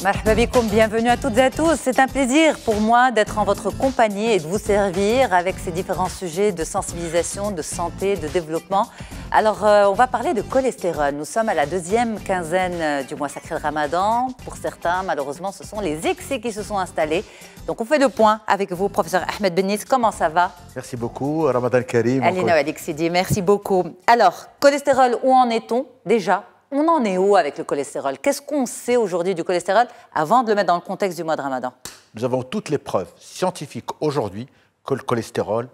Marhaba bikoum, bienvenue à toutes et à tous. C'est un plaisir pour moi d'être en votre compagnie et de vous servir avec ces différents sujets de sensibilisation, de santé, de développement. Alors, on va parler de cholestérol. Nous sommes à la deuxième quinzaine du mois sacré de Ramadan. Pour certains, malheureusement, ce sont les excès qui se sont installés. Donc, on fait le point avec vous, professeur Ahmed Bennis. Comment ça va? Merci beaucoup. Ramadan Karim. Alina Alexidi, merci beaucoup. Alors, cholestérol, où en est-on déjà? On en est où avec le cholestérol? Qu'est-ce qu'on sait aujourd'hui du cholestérol avant de le mettre dans le contexte du mois de Ramadan? Nous avons toutes les preuves scientifiques aujourd'hui que le cholestérol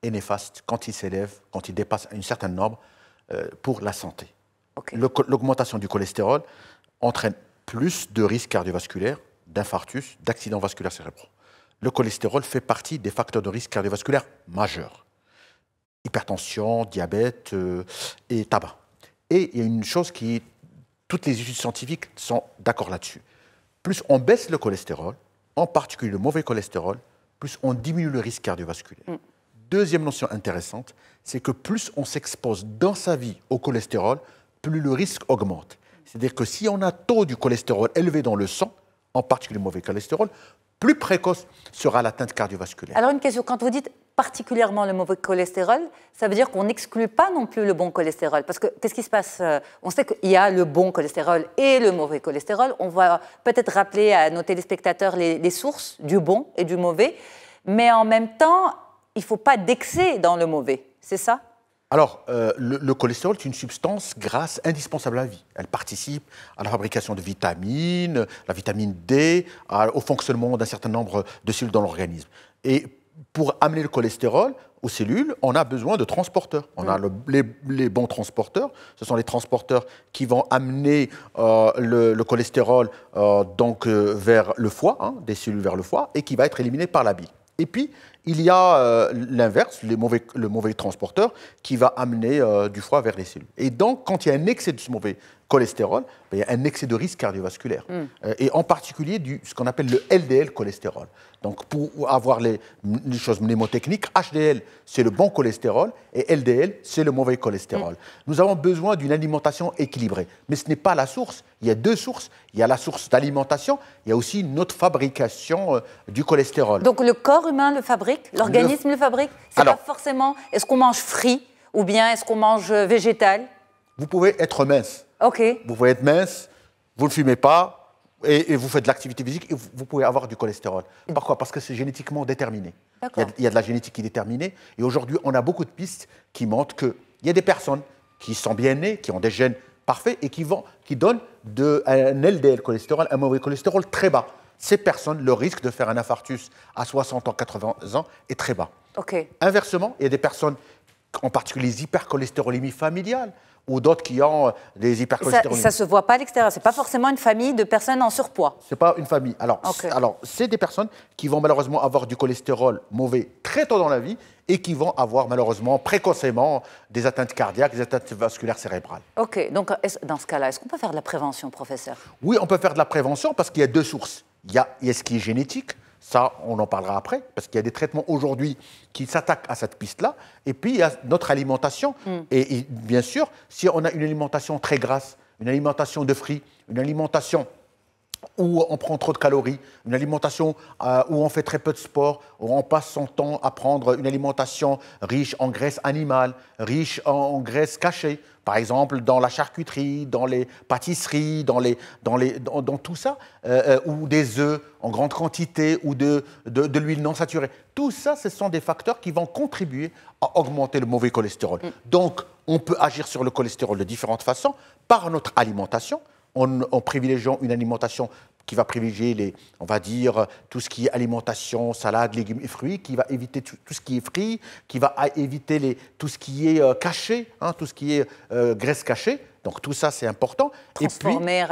est néfaste quand il s'élève, quand il dépasse une certaine norme pour la santé. Okay. L'augmentation du cholestérol entraîne plus de risques cardiovasculaires, d'infarctus, d'accidents vasculaires cérébraux. Le cholestérol fait partie des facteurs de risque cardiovasculaire majeurs. Hypertension, diabète et tabac. Et il y a une chose qui, toutes les études scientifiques sont d'accord là-dessus. Plus on baisse le cholestérol, en particulier le mauvais cholestérol, plus on diminue le risque cardiovasculaire. Deuxième notion intéressante, c'est que plus on s'expose dans sa vie au cholestérol, plus le risque augmente. C'est-à-dire que si on a un taux du cholestérol élevé dans le sang, en particulier le mauvais cholestérol, plus précoce sera l'atteinte cardiovasculaire. Alors une question, quand vous dites particulièrement le mauvais cholestérol, ça veut dire qu'on n'exclut pas non plus le bon cholestérol. Parce que qu'est-ce qui se passe? On sait qu'il y a le bon cholestérol et le mauvais cholestérol. On va peut-être rappeler à nos téléspectateurs les sources du bon et du mauvais. Mais en même temps, il ne faut pas d'excès dans le mauvais. C'est ça? Alors, le cholestérol est une substance grasse indispensable à la vie. Elle participe à la fabrication de vitamines, la vitamine D, au fonctionnement d'un certain nombre de cellules dans l'organisme. Et pour amener le cholestérol aux cellules, on a besoin de transporteurs. On a les bons transporteurs. Ce sont les transporteurs qui vont amener le cholestérol vers le foie, des cellules vers le foie, et qui va être éliminé par la bile. Et puis, il y a l'inverse, le mauvais transporteur, qui va amener du foie vers les cellules. Et donc, quand il y a un excès de ce mauvais cholestérol, il y a un excès de risque cardiovasculaire. Et en particulier, ce qu'on appelle le LDL cholestérol. Donc, pour avoir les choses mnémotechniques, HDL, c'est le bon cholestérol, et LDL, c'est le mauvais cholestérol. Nous avons besoin d'une alimentation équilibrée. Mais ce n'est pas la source. Il y a deux sources. Il y a la source d'alimentation, il y a aussi notre fabrication du cholestérol. Donc, le corps humain le fabrique? L'organisme le fabrique? C'est pas forcément... Est-ce qu'on mange frit ou bien est-ce qu'on mange végétal? Vous pouvez être mince. OK. Vous pouvez être mince, vous ne fumez pas et vous faites de l'activité physique et vous pouvez avoir du cholestérol. Pourquoi? Parce que c'est génétiquement déterminé. Il y a de la génétique qui est déterminée. Et aujourd'hui, on a beaucoup de pistes qui montrent qu'il y a des personnes qui sont bien nées, qui ont des gènes parfaits et qui donnent un LDL cholestérol, un mauvais cholestérol très bas. Ces personnes, le risque de faire un infarctus à 60 ans, 80 ans est très bas. Okay. Inversement, il y a des personnes, en particulier les hypercholestérolémies familiales, ou d'autres qui ont des hypercholestérolémies. Ça ne se voit pas à l'extérieur. Ce n'est pas forcément une famille de personnes en surpoids. Ce n'est pas une famille. Alors, c'est des personnes qui vont malheureusement avoir du cholestérol mauvais très tôt dans la vie et qui vont avoir malheureusement précocement des atteintes cardiaques, des atteintes vasculaires cérébrales. OK. Donc, dans ce cas-là, est-ce qu'on peut faire de la prévention, professeur? Oui, on peut faire de la prévention parce qu'il y a deux sources. Il y a ce qui est génétique. Ça, on en parlera après, parce qu'il y a des traitements aujourd'hui qui s'attaquent à cette piste-là. Et puis, il y a notre alimentation. Et bien sûr, si on a une alimentation très grasse, une alimentation de fruits, une alimentation où on prend trop de calories, une alimentation où on fait très peu de sport, où on passe son temps à prendre une alimentation riche en graisse animale, riche en graisse cachée, par exemple dans la charcuterie, dans les pâtisseries, dans tout ça, ou des œufs en grande quantité, ou de l'huile non saturée. Tout ça, ce sont des facteurs qui vont contribuer à augmenter le mauvais cholestérol. Donc, on peut agir sur le cholestérol de différentes façons, par notre alimentation, en privilégiant une alimentation qui va privilégier, on va dire, tout ce qui est alimentation, salade, légumes et fruits, qui va éviter tout ce qui est frit, qui va éviter tout ce qui est caché, tout ce qui est graisse cachée. Donc tout ça, c'est important. Transformer,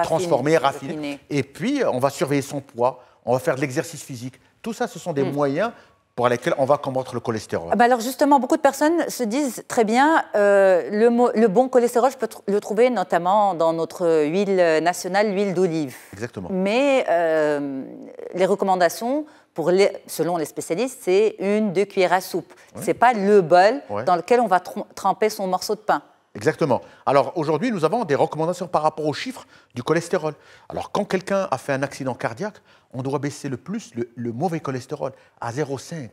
raffiner. Et puis, on va surveiller son poids, on va faire de l'exercice physique. Tout ça, ce sont des moyens pour lesquels on va combattre le cholestérol. Alors justement, beaucoup de personnes se disent très bien, le bon cholestérol, je peux le trouver notamment dans notre huile nationale, l'huile d'olive. Exactement. Mais les recommandations, selon les spécialistes, c'est 1-2 cuillères à soupe. Ce n'est pas le bol dans lequel on va tremper son morceau de pain. Exactement. Alors aujourd'hui, nous avons des recommandations par rapport aux chiffres du cholestérol. Alors quand quelqu'un a fait un accident cardiaque, on doit baisser le mauvais cholestérol à 0,5.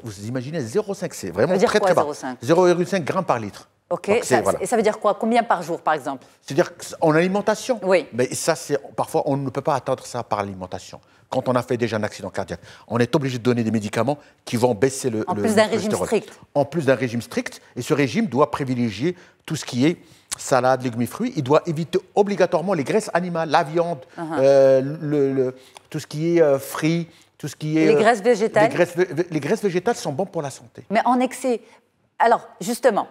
Vous imaginez, 0,5, c'est vraiment très très bas. 0,5 grammes par litre. Ok, voilà. Et ça veut dire quoi? Combien par jour, par exemple? C'est-à-dire en alimentation. Oui. Mais ça, parfois, on ne peut pas atteindre ça par l'alimentation. Quand on a fait déjà un accident cardiaque, on est obligé de donner des médicaments qui vont baisser le En plus d'un régime strict. En plus d'un régime strict. Et ce régime doit privilégier tout ce qui est salade, légumes et fruits. Il doit éviter obligatoirement les graisses animales, la viande, tout ce qui est frit, tout ce qui est... Les graisses végétales. Les graisses végétales sont bonnes pour la santé. Mais en excès. Alors, justement,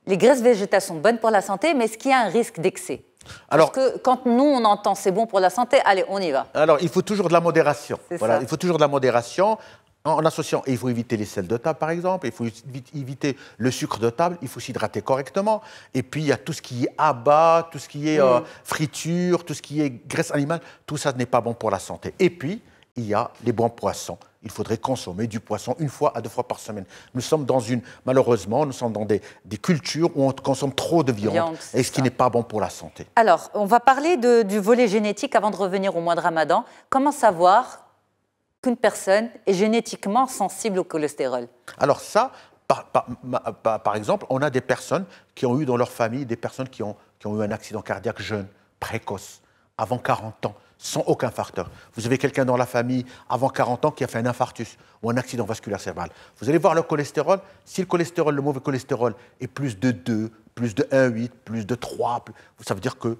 les graisses végétales sont bonnes pour la santé, mais est-ce qu'il y a un risque d'excès? Parce que quand nous, on entend c'est bon pour la santé, allez, on y va. Alors, il faut toujours de la modération. Voilà, il faut toujours de la modération en associant. Et il faut éviter les sels de table, par exemple. Il faut éviter le sucre de table. Il faut s'hydrater correctement. Et puis, il y a tout ce qui est abat, tout ce qui est friture, tout ce qui est graisse animale. Tout ça n'est pas bon pour la santé. Et puis, il y a les bons poissons. Il faudrait consommer du poisson 1 fois à 2 fois par semaine. Malheureusement, nous sommes dans des cultures où on consomme trop de viande et ce qui n'est pas bon pour la santé. Alors, on va parler du volet génétique avant de revenir au mois de Ramadan. Comment savoir qu'une personne est génétiquement sensible au cholestérol? Alors ça, par exemple, on a des personnes qui ont eu dans leur famille des personnes qui ont eu un accident cardiaque jeune, précoce, avant 40 ans. Sans aucun facteur. Vous avez quelqu'un dans la famille avant 40 ans qui a fait un infarctus ou un accident vasculaire cérébral. Vous allez voir le cholestérol. Si le mauvais cholestérol est plus de 2, plus de 1,8, plus de 3, ça veut dire que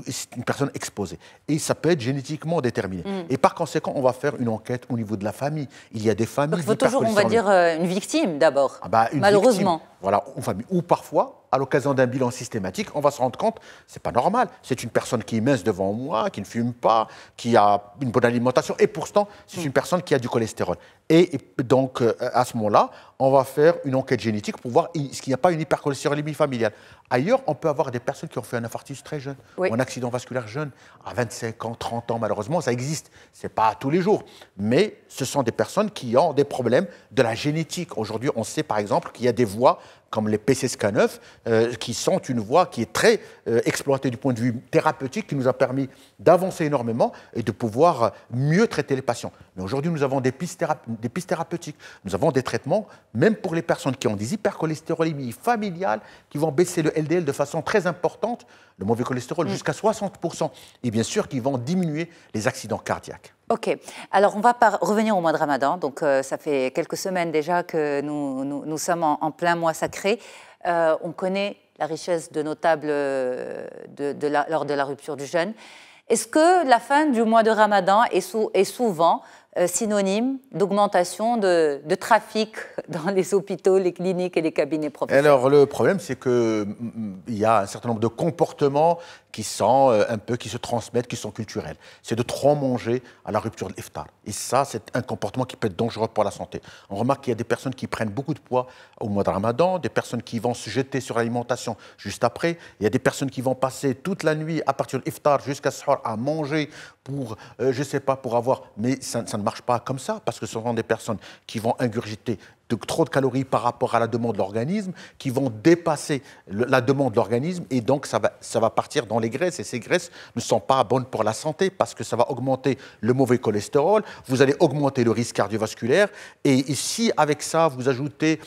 c'est une personne exposée. Et ça peut être génétiquement déterminé. Et par conséquent, on va faire une enquête au niveau de la famille. Il y a des familles... Donc il faut toujours, on va dire, une victime d'abord, malheureusement. Victime, voilà, une famille. Ou parfois, à l'occasion d'un bilan systématique, on va se rendre compte, c'est pas normal. C'est une personne qui est mince devant moi, qui ne fume pas, qui a une bonne alimentation, et pourtant, c'est une personne qui a du cholestérol. Et donc, à ce moment-là, on va faire une enquête génétique pour voir s'il n'y a pas une hypercholestérolémie familiale. Ailleurs, on peut avoir des personnes qui ont fait un infarctus très jeune, ou un accident vasculaire jeune, à 25 ans, 30 ans, malheureusement, ça existe. Ce n'est pas tous les jours. Mais ce sont des personnes qui ont des problèmes de la génétique. Aujourd'hui, on sait par exemple qu'il y a des voies comme les PCSK9, qui sont une voie qui est très exploitée du point de vue thérapeutique, qui nous a permis d'avancer énormément et de pouvoir mieux traiter les patients. Mais aujourd'hui, nous avons des pistes thérapeutiques, nous avons des traitements, même pour les personnes qui ont des hypercholestérolémies familiales, qui vont baisser le LDL de façon très importante, le mauvais cholestérol jusqu'à 60%, et bien sûr qui vont diminuer les accidents cardiaques. Ok, alors on va revenir au mois de Ramadan. Donc ça fait quelques semaines déjà que nous sommes en plein mois sacré. On connaît la richesse de nos tables lors de la rupture du jeûne. Est-ce que la fin du mois de Ramadan est souvent synonyme d'augmentation de trafic dans les hôpitaux, les cliniques et les cabinets professionnels? Alors le problème, c'est qu'il y a un certain nombre de comportements qui se transmettent, qui sont culturels. C'est de trop manger à la rupture de l'iftar. Et ça, c'est un comportement qui peut être dangereux pour la santé. On remarque qu'il y a des personnes qui prennent beaucoup de poids au mois de Ramadan, des personnes qui vont se jeter sur l'alimentation juste après. Il y a des personnes qui vont passer toute la nuit à partir de l'iftar jusqu'à Sahur à manger pour, je ne sais pas, pour avoir... Mais ça ne marche pas comme ça, parce que ce sont des personnes qui vont ingurgiter trop de calories par rapport à la demande de l'organisme, qui vont dépasser la demande de l'organisme, et donc ça va partir dans les graisses, et ces graisses ne sont pas bonnes pour la santé, parce que ça va augmenter le mauvais cholestérol, vous allez augmenter le risque cardiovasculaire, et si avec ça vous ajoutez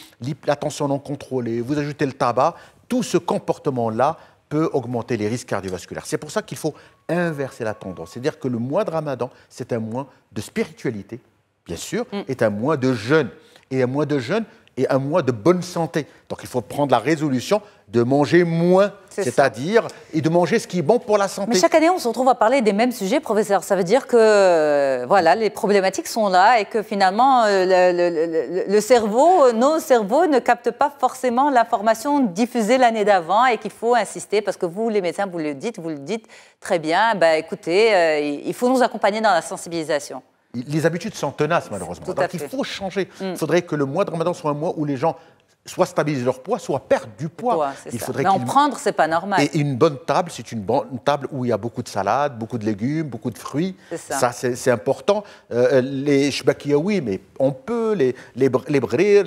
la tension non contrôlée, vous ajoutez le tabac, tout ce comportement-là peut augmenter les risques cardiovasculaires. C'est pour ça qu'il faut inverser la tendance, c'est-à-dire que le mois de Ramadan, c'est un mois de spiritualité, bien sûr, est un mois de jeûne. Et un mois de jeûne et un mois de bonne santé. Donc il faut prendre la résolution de manger moins, c'est-à-dire et de manger ce qui est bon pour la santé. Mais chaque année, on se retrouve à parler des mêmes sujets, professeur. Ça veut dire que voilà, les problématiques sont là et que finalement, le cerveau, nos cerveaux ne captent pas forcément l'information diffusée l'année d'avant et qu'il faut insister parce que vous, les médecins, vous le dites très bien. Ben, écoutez, il faut nous accompagner dans la sensibilisation. Les habitudes sont tenaces, malheureusement. Donc, il faut changer. Il faudrait que le mois de Ramadan soit un mois où les gens soit stabiliser leur poids, soit perdre du poids. Mais en prendre, c'est pas normal. Et une bonne table, c'est une bonne table où il y a beaucoup de salades, beaucoup de légumes, beaucoup de fruits. Ça, c'est important. Les shbakia, oui, mais on peut, les brir,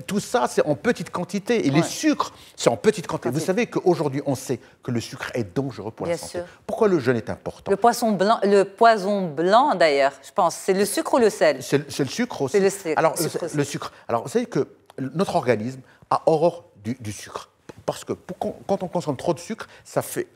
tout ça, c'est en petite quantité. Et les sucres, c'est en petite quantité. Vous savez qu'aujourd'hui, on sait que le sucre est dangereux pour la santé. Pourquoi le jeûne est important? Le poison blanc, d'ailleurs, je pense, c'est le sucre ou le sel? C'est le sucre aussi. Alors, le sucre. Alors, vous savez que notre organisme a horreur du sucre. Parce que quand on consomme trop de sucre, ça fait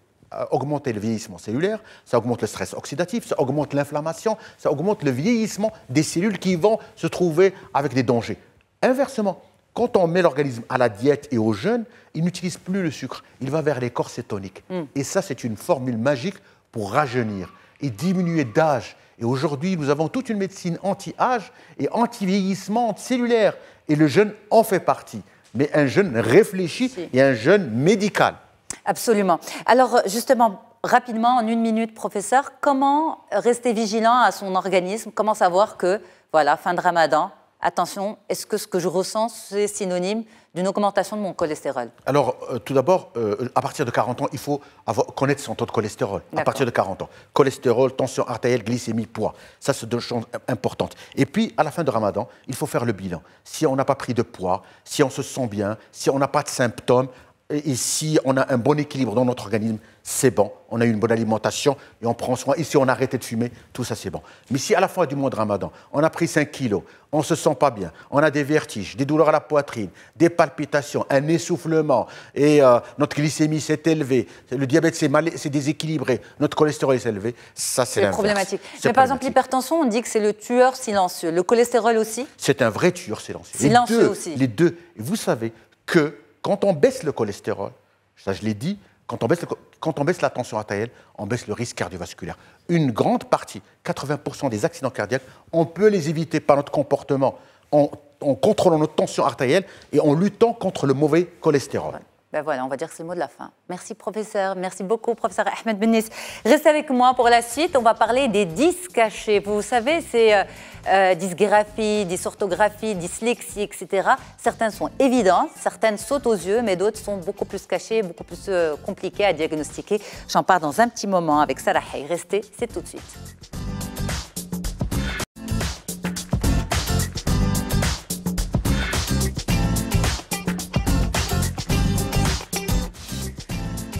augmenter le vieillissement cellulaire, ça augmente le stress oxydatif, ça augmente l'inflammation, ça augmente le vieillissement des cellules qui vont se trouver avec des dangers. Inversement, quand on met l'organisme à la diète et au jeûne, il n'utilise plus le sucre, il va vers les corps cétoniques. Et ça, c'est une formule magique pour rajeunir et diminuer d'âge. Et aujourd'hui, nous avons toute une médecine anti-âge et anti-vieillissement cellulaire. Et le jeûne en fait partie. Mais un jeûne réfléchi et un jeûne médical. Absolument. Alors, justement, rapidement, en 1 minute, professeur, comment rester vigilant à son organisme? Comment savoir que, voilà, fin de Ramadan, attention, est-ce que ce que je ressens, c'est synonyme d'une augmentation de mon cholestérol? Alors, tout d'abord, à partir de 40 ans, il faut connaître son taux de cholestérol. À partir de 40 ans. Cholestérol, tension artérielle, glycémie, poids. Ça, c'est 2 choses importantes. Et puis, à la fin de Ramadan, il faut faire le bilan. Si on n'a pas pris de poids, si on se sent bien, si on n'a pas de symptômes, et si on a un bon équilibre dans notre organisme, c'est bon. On a une bonne alimentation et on prend soin. Et si on a arrêté de fumer, tout ça, c'est bon. Mais si à la fin du mois de Ramadan, on a pris 5 kilos, on ne se sent pas bien, on a des vertiges, des douleurs à la poitrine, des palpitations, un essoufflement, et notre glycémie s'est élevée, le diabète s'est déséquilibré, notre cholestérol s'est élevé, ça, c'est problématique. Mais par exemple, l'hypertension, on dit que c'est le tueur silencieux. Le cholestérol aussi? C'est un vrai tueur silencieux. Silencieux aussi. Les deux. Et vous savez que quand on baisse le cholestérol, ça je l'ai dit, quand on baisse la tension artérielle, on baisse le risque cardiovasculaire. Une grande partie, 80% des accidents cardiaques, on peut les éviter par notre comportement, en contrôlant notre tension artérielle et en luttant contre le mauvais cholestérol. Ben voilà, on va dire que c'est le mot de la fin. Merci professeur, merci beaucoup professeur Ahmed Bennis. Restez avec moi pour la suite, on va parler des 10 cachés. Vous savez, c'est dysgraphie, dysorthographie, dyslexie, etc. Certaines sont évidentes, certaines sautent aux yeux, mais d'autres sont beaucoup plus cachées, beaucoup plus compliquées à diagnostiquer. J'en parle dans un petit moment avec Sarah Hay. Restez, c'est tout de suite.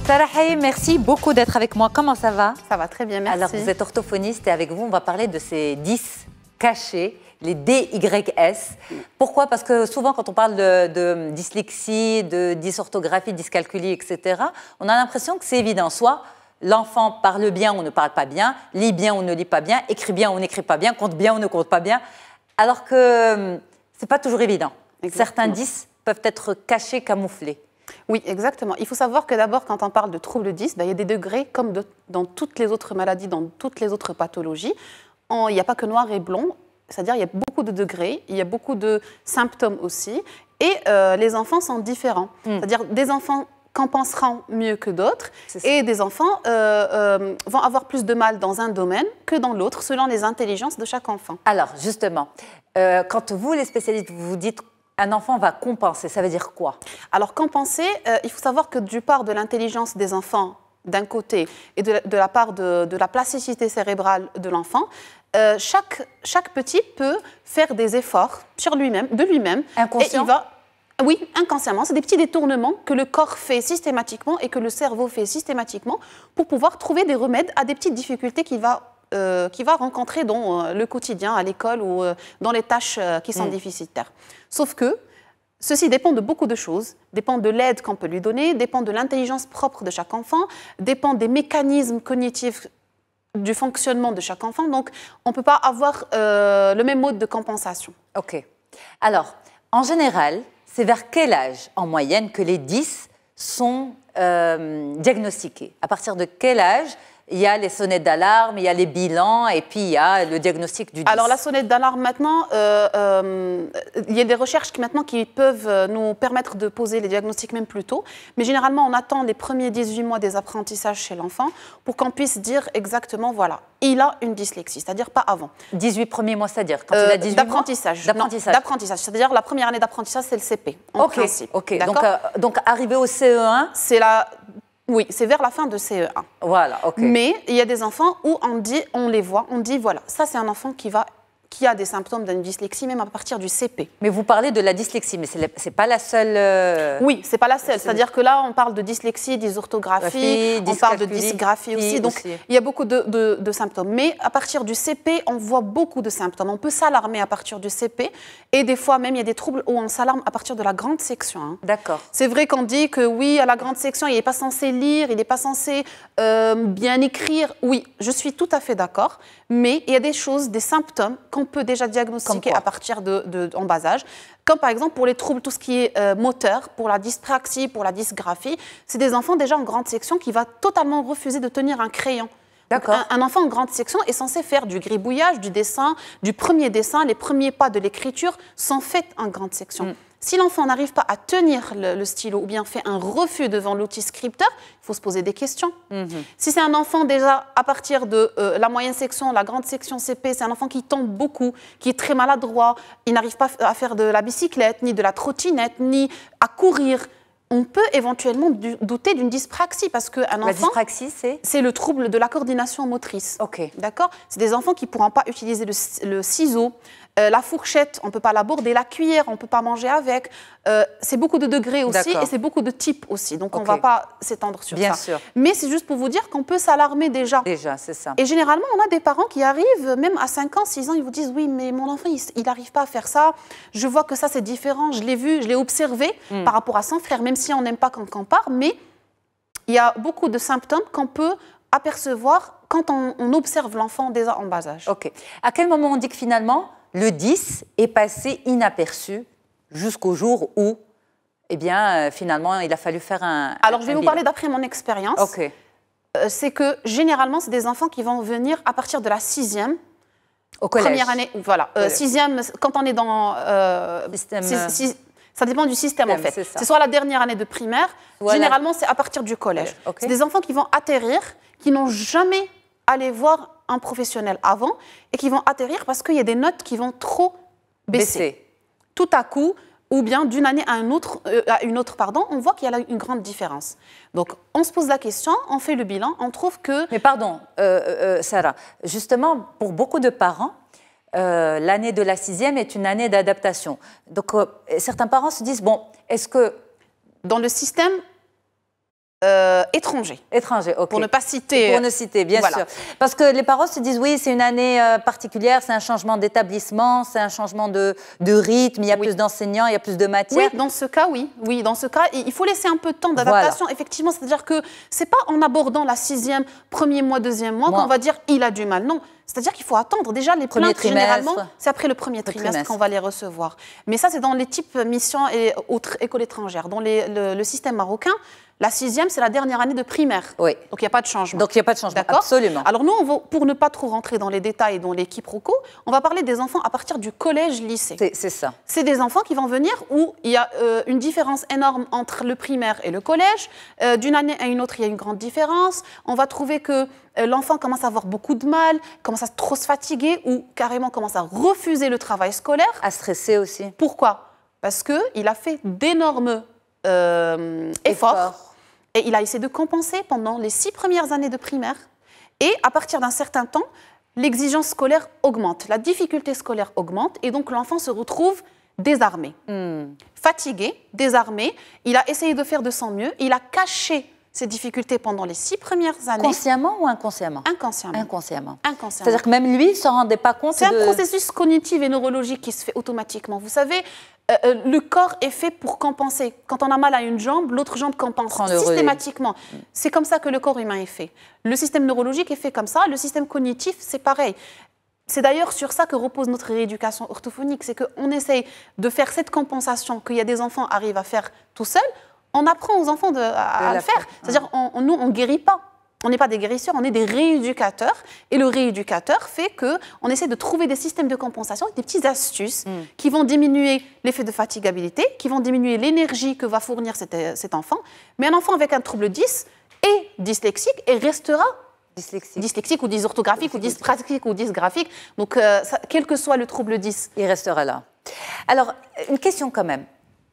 Sarah Hay, merci beaucoup d'être avec moi. Comment ça va? Ça va très bien, merci. Alors, vous êtes orthophoniste et avec vous, on va parler de ces 10 cachés, les DYS. Pourquoi? Parce que souvent, quand on parle de dyslexie, de dysorthographie, dyscalculie, etc., on a l'impression que c'est évident. Soit l'enfant parle bien ou ne parle pas bien, lit bien ou ne lit pas bien, écrit bien ou n'écrit pas bien, compte bien ou ne compte pas bien, alors que ce n'est pas toujours évident. Exactement. Certains 10 peuvent être cachés, camouflés. Oui, exactement. Il faut savoir que d'abord, quand on parle de troubles 10, il y a des degrés comme dans toutes les autres maladies, dans toutes les autres pathologies. Il n'y a pas que noir et blond, c'est-à-dire il y a beaucoup de degrés, il y a beaucoup de symptômes aussi, et les enfants sont différents. C'est-à-dire des enfants compenseront mieux que d'autres, et des enfants vont avoir plus de mal dans un domaine que dans l'autre, selon les intelligences de chaque enfant. Alors, justement, quand vous, les spécialistes, vous dites un enfant va compenser, ça veut dire quoi? Alors, compenser, il faut savoir que du part de l'intelligence des enfants, d'un côté, et de la part de la plasticité cérébrale de l'enfant, chaque petit peut faire des efforts sur lui-même, de lui-même. Inconscient? Oui, inconsciemment. C'est des petits détournements que le corps fait systématiquement et que le cerveau fait systématiquement pour pouvoir trouver des remèdes à des petites difficultés qu'il va rencontrer dans le quotidien, à l'école ou dans les tâches qui sont déficitaires. Sauf que ceci dépend de beaucoup de choses, dépend de l'aide qu'on peut lui donner, dépend de l'intelligence propre de chaque enfant, dépend des mécanismes cognitifs du fonctionnement de chaque enfant. Donc, on ne peut pas avoir le même mode de compensation. OK. Alors, en général, c'est vers quel âge, en moyenne, que les 10 sont diagnostiqués? À partir de quel âge il y a les sonnettes d'alarme, il y a les bilans et puis il y a le diagnostic du 10. Alors la sonnette d'alarme maintenant, il y a des recherches qui peuvent nous permettre de poser les diagnostics même plus tôt. Mais généralement, on attend les premiers 18 mois des apprentissages chez l'enfant pour qu'on puisse dire exactement, voilà, il a une dyslexie, c'est-à-dire pas avant. 18 premiers mois, c'est-à-dire quand il a 18 d'apprentissage. D'apprentissage, c'est-à-dire la première année d'apprentissage, c'est le CP, en principe. Ok, donc arrivé au CE1 Oui, c'est vers la fin de CE1. Voilà, ok. Mais il y a des enfants où on les voit, on dit, voilà, ça c'est un enfant qui a des symptômes d'une dyslexie, même à partir du CP. Mais vous parlez de la dyslexie, mais ce n'est pas la seule... Oui, ce n'est pas la seule. C'est-à-dire que là, on parle de dyslexie, dysorthographie, on parle de dysgraphie aussi. Donc, il y a beaucoup de symptômes. Mais à partir du CP, on voit beaucoup de symptômes. On peut s'alarmer à partir du CP. Et des fois, même, il y a des troubles où on s'alarme à partir de la grande section. Hein. D'accord. C'est vrai qu'on dit que, oui, à la grande section, il n'est pas censé lire, il n'est pas censé bien écrire. Oui, je suis tout à fait d'accord. Mais il y a des choses, des symptômes qu'on peut déjà diagnostiquer à partir en bas âge. Comme par exemple pour les troubles, tout ce qui est moteur, pour la dyspraxie, pour la dysgraphie, c'est des enfants déjà en grande section qui va totalement refuser de tenir un crayon. D'accord. Un enfant en grande section est censé faire du gribouillage, du dessin, du premier dessin, les premiers pas de l'écriture sont faits en grande section. Si l'enfant n'arrive pas à tenir le stylo ou bien fait un refus devant l'outil scripteur, il faut se poser des questions. Si c'est un enfant déjà à partir de la moyenne section, la grande section CP, c'est un enfant qui tombe beaucoup, qui est très maladroit, il n'arrive pas à faire de la bicyclette, ni de la trottinette, ni à courir, on peut éventuellement douter d'une dyspraxie parce qu'un enfant... La dyspraxie, c'est le trouble de la coordination motrice. Ok. D'accord ? C'est des enfants qui ne pourront pas utiliser le ciseau, la fourchette, on ne peut pas l'aborder, la cuillère, on ne peut pas manger avec. C'est beaucoup de degrés aussi et c'est beaucoup de types aussi. Donc, on ne va pas s'étendre sur ça. Bien sûr. Mais c'est juste pour vous dire qu'on peut s'alarmer déjà. Déjà, c'est ça. Et généralement, on a des parents qui arrivent, même à 5 ans, 6 ans, ils vous disent « Oui, mais mon enfant, il n'arrive pas à faire ça. Je vois que ça, c'est différent. Je l'ai vu, je l'ai observé par rapport à son frère, même si on n'aime pas quand on compare. Mais il y a beaucoup de symptômes qu'on peut apercevoir quand on observe l'enfant déjà en bas âge. Ok. À quel moment on dit que finalement, le 10 est passé inaperçu jusqu'au jour où, eh bien, finalement, il a fallu faire un... Alors, je vais vous parler d'après mon expérience. Ok. C'est que, généralement, c'est des enfants qui vont venir à partir de la 6e. Au collège. Première année, voilà. 6e, quand on est dans... ça dépend du système, en fait. C'est soit la dernière année de primaire, généralement, c'est à partir du collège. Okay. C'est des enfants qui vont atterrir, qui n'ont jamais allé voir un professionnel avant et qui vont atterrir parce qu'il y a des notes qui vont trop baisser. Tout à coup, ou bien d'une année à une autre, on voit qu'il y a une grande différence. Donc, on se pose la question, on fait le bilan, on trouve que... Mais pardon, Sarah, justement, pour beaucoup de parents, l'année de la 6e est une année d'adaptation. Donc, certains parents se disent, bon, est-ce que... Dans le système... étranger. Étranger, ok. Pour ne pas citer. Pour ne citer, bien sûr. Parce que les parents se disent, oui, c'est une année particulière, c'est un changement d'établissement, c'est un changement de rythme, il y a plus d'enseignants, il y a plus de matière. Oui, dans ce cas, oui. Oui, dans ce cas, il faut laisser un peu de temps d'adaptation, effectivement. C'est-à-dire que c'est pas en abordant la 6e, premier mois, deuxième mois, qu'on va dire, il a du mal. Non. C'est-à-dire qu'il faut attendre. Déjà, les plaintes, généralement, c'est après le premier trimestre qu'on va les recevoir. Mais ça, c'est dans les types missions et autres écoles étrangères. Dans le système marocain, la 6e, c'est la dernière année de primaire. Oui. Donc, il n'y a pas de changement. Donc, il n'y a pas de changement, absolument. Alors, nous, pour ne pas trop rentrer dans les détails, dans les quiproquos, on va parler des enfants à partir du collège-lycée. C'est ça. C'est des enfants qui vont venir où il y a une différence énorme entre le primaire et le collège. D'une année à une autre, il y a une grande différence. On va trouver que l'enfant commence à avoir beaucoup de mal, commence à trop se fatiguer ou carrément commence à refuser le travail scolaire. À stresser aussi. Pourquoi ? Parce qu'il a fait d'énormes efforts. Et il a essayé de compenser pendant les 6 premières années de primaire. Et à partir d'un certain temps, l'exigence scolaire augmente, la difficulté scolaire augmente, et donc l'enfant se retrouve désarmé, fatigué, désarmé. Il a essayé de faire de son mieux, il a caché ses difficultés pendant les 6 premières années. Consciemment ou inconsciemment ? Inconsciemment. Inconsciemment. Inconsciemment. C'est-à-dire que même lui, il ne s'en rendait pas compte. C'est un processus cognitif et neurologique qui se fait automatiquement. Vous savez, le corps est fait pour compenser. Quand on a mal à une jambe, l'autre jambe compense systématiquement. C'est comme ça que le corps humain est fait. Le système neurologique est fait comme ça. Le système cognitif, c'est pareil. C'est d'ailleurs sur ça que repose notre rééducation orthophonique. C'est qu'on essaye de faire cette compensation qu'il y a des enfants arrivent à faire tout seuls. On apprend aux enfants à le faire. C'est-à-dire, nous, on ne guérit pas. On n'est pas des guérisseurs, on est des rééducateurs. Et le rééducateur fait qu'on essaie de trouver des systèmes de compensation, des petites astuces qui vont diminuer l'effet de fatigabilité, qui vont diminuer l'énergie que va fournir cet enfant. Mais un enfant avec un trouble 10 est dyslexique et restera dyslexique ou dysorthographique ou dyspraxique ou dysgraphique. Donc, quel que soit le trouble 10. Il restera là. Alors, une question quand même.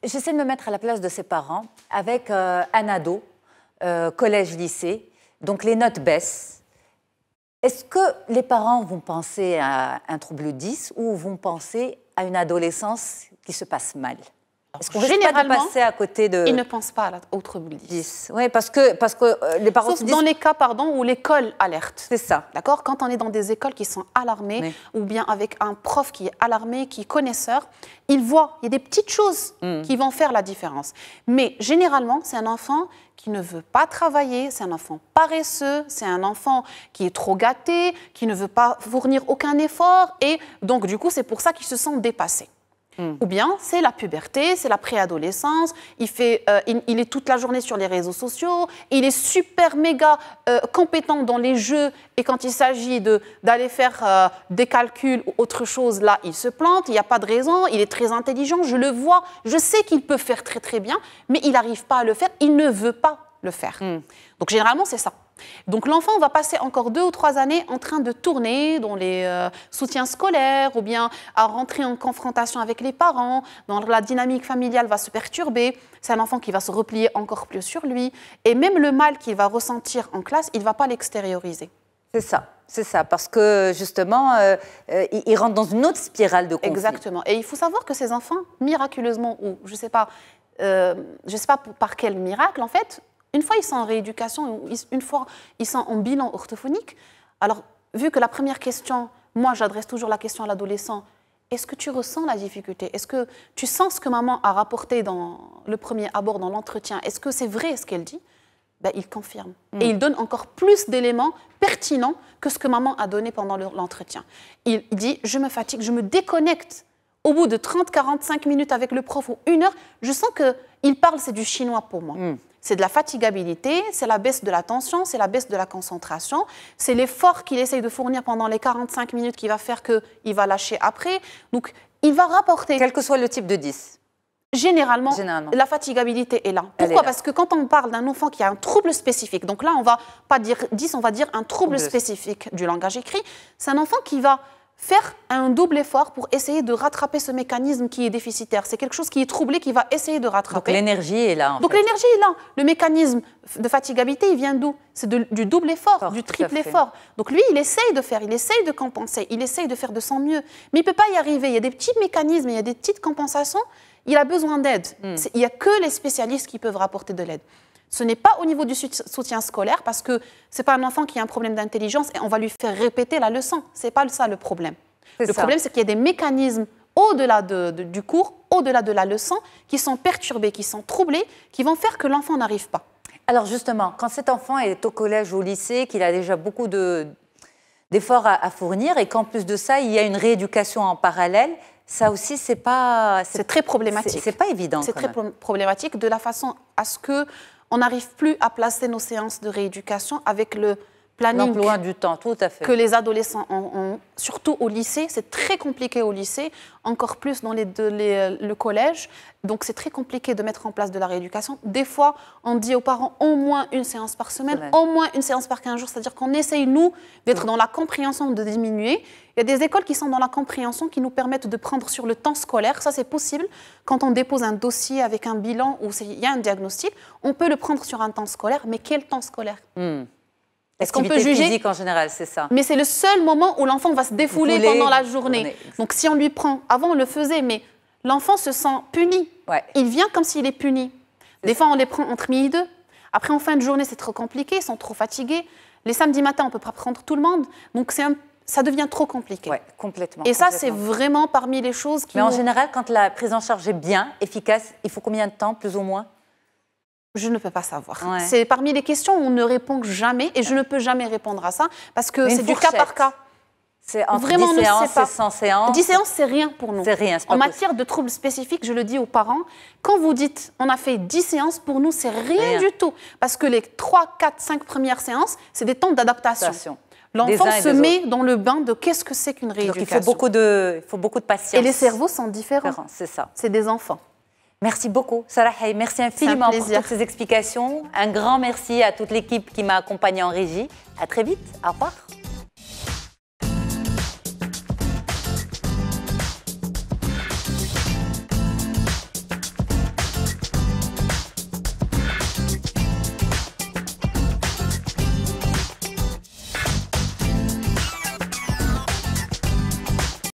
J'essaie de me mettre à la place de ses parents avec un ado, collège, lycée. Donc, les notes baissent. Est-ce que les parents vont penser à un trouble 10 ou vont penser à une adolescence qui se passe mal? Est-ce qu'on risque pas de passer à côté de... Ils ne pensent pas au trouble 10. Oui, parce que les parents Sauf dans les cas où l'école alerte. C'est ça. D'accord? Quand on est dans des écoles qui sont alarmées, ou bien avec un prof qui est alarmé, qui est connaisseur, il y a des petites choses qui vont faire la différence. Mais généralement, c'est un enfant qui ne veut pas travailler, c'est un enfant paresseux, c'est un enfant qui est trop gâté, qui ne veut pas fournir aucun effort, et donc du coup, c'est pour ça qu'il se sent dépassé. Ou bien c'est la puberté, c'est la préadolescence, il est toute la journée sur les réseaux sociaux, il est super méga compétent dans les jeux et quand il s'agit d'aller faire des calculs ou autre chose, là il se plante, il n'y a pas de raison, il est très intelligent, je le vois, je sais qu'il peut faire très très bien, mais il n'arrive pas à le faire, il ne veut pas le faire. Donc généralement c'est ça. Donc l'enfant va passer encore 2 ou 3 années en train de tourner dans les soutiens scolaires ou bien à rentrer en confrontation avec les parents, dans la dynamique familiale va se perturber, c'est un enfant qui va se replier encore plus sur lui et même le mal qu'il va ressentir en classe, il ne va pas l'extérioriser. C'est ça, parce que justement, il rentre dans une autre spirale de conflit. Exactement, et il faut savoir que ces enfants, miraculeusement, ou je ne sais pas par quel miracle en fait, une fois ils sont en rééducation, une fois ils sont en bilan orthophonique, alors vu que la première question, moi j'adresse toujours la question à l'adolescent, est-ce que tu ressens la difficulté? Est-ce que tu sens ce que maman a rapporté dans le premier abord, dans l'entretien? Est-ce que c'est vrai ce qu'elle dit? Ben, il confirme. Et il donne encore plus d'éléments pertinents que ce que maman a donné pendant l'entretien. Il dit, je me fatigue, je me déconnecte. Au bout de 30-45 minutes avec le prof ou 1 heure, je sens qu'il parle, c'est du chinois pour moi. C'est de la fatigabilité, c'est la baisse de la tension, c'est la baisse de la concentration, c'est l'effort qu'il essaye de fournir pendant les 45 minutes qui va faire qu'il va lâcher après. Donc, il va rapporter... Quel que soit le type de 10. Généralement, la fatigabilité est là. Pourquoi? Parce que quand on parle d'un enfant qui a un trouble spécifique, donc là, on ne va pas dire 10, on va dire un trouble spécifique du langage écrit, c'est un enfant qui va faire un double effort pour essayer de rattraper ce mécanisme qui est déficitaire. C'est quelque chose qui est troublé, qui va essayer de rattraper. Donc l'énergie est là. Donc l'énergie est là. Le mécanisme de fatigabilité, il vient d'où? C'est du double effort, du triple effort. Donc lui, il essaye de faire, il essaye de compenser, il essaye de faire de son mieux. Mais il ne peut pas y arriver. Il y a des petits mécanismes, il y a des petites compensations. Il a besoin d'aide. Il n'y a que les spécialistes qui peuvent rapporter de l'aide. Ce n'est pas au niveau du soutien scolaire parce que ce n'est pas un enfant qui a un problème d'intelligence et on va lui faire répéter la leçon. Ce n'est pas ça le problème. Le problème, c'est qu'il y a des mécanismes au-delà du cours, au-delà de la leçon, qui sont perturbés, qui sont troublés, qui vont faire que l'enfant n'arrive pas. Alors justement, quand cet enfant est au collège ou au lycée, qu'il a déjà beaucoup d'efforts à fournir et qu'en plus de ça, il y a une rééducation en parallèle, ça aussi, c'est très problématique. C'est pas évident. C'est très problématique de la façon à ce que on n'arrive plus à placer nos séances de rééducation avec le planning l'emploi du temps, tout à fait. Que les adolescents ont, surtout au lycée. C'est très compliqué au lycée, encore plus dans le collège. Donc, c'est très compliqué de mettre en place de la rééducation. Des fois, on dit aux parents au moins une séance par semaine, au moins une séance par 15 jours. C'est-à-dire qu'on essaye, nous, d'être dans la compréhension, de diminuer. Il y a des écoles qui sont dans la compréhension, qui nous permettent de prendre sur le temps scolaire. Ça, c'est possible. Quand on dépose un dossier avec un bilan où il y a un diagnostic, on peut le prendre sur un temps scolaire. Mais quel temps scolaire Est-ce qu'on peut juger physique en général, c'est ça. Mais c'est le seul moment où l'enfant va se défouler pendant la journée. Donc si on lui prend, avant on le faisait, mais l'enfant se sent puni. Il vient comme s'il est puni. Des fois on les prend entre midi et 2. Après en fin de journée c'est trop compliqué, ils sont trop fatigués. Les samedis matins on ne peut pas prendre tout le monde. Donc ça devient trop compliqué. Oui, complètement. Et ça c'est vraiment parmi les choses qui... Mais en général, quand la prise en charge est bien, efficace, il faut combien de temps, plus ou moins? Je ne peux pas savoir. C'est parmi les questions où on ne répond jamais et je ne peux jamais répondre à ça parce que c'est du cas par cas. C'est entre Vraiment, 10 ne séances sait pas. et 100 séances. 10 séances, c'est rien pour nous. C'est rien, c'est pas En matière de troubles spécifiques, je le dis aux parents, quand vous dites on a fait 10 séances, pour nous, c'est rien du tout. Parce que les 3, 4, 5 premières séances, c'est des temps d'adaptation. L'enfant se met dans le bain de qu'est-ce que c'est qu'une rééducation. Donc il faut beaucoup de patience. Et les cerveaux sont différents. C'est ça. C'est des enfants. Merci beaucoup, Sarahi. Merci infiniment pour toutes ces explications. Un grand merci à toute l'équipe qui m'a accompagnée en régie. À très vite. Au revoir.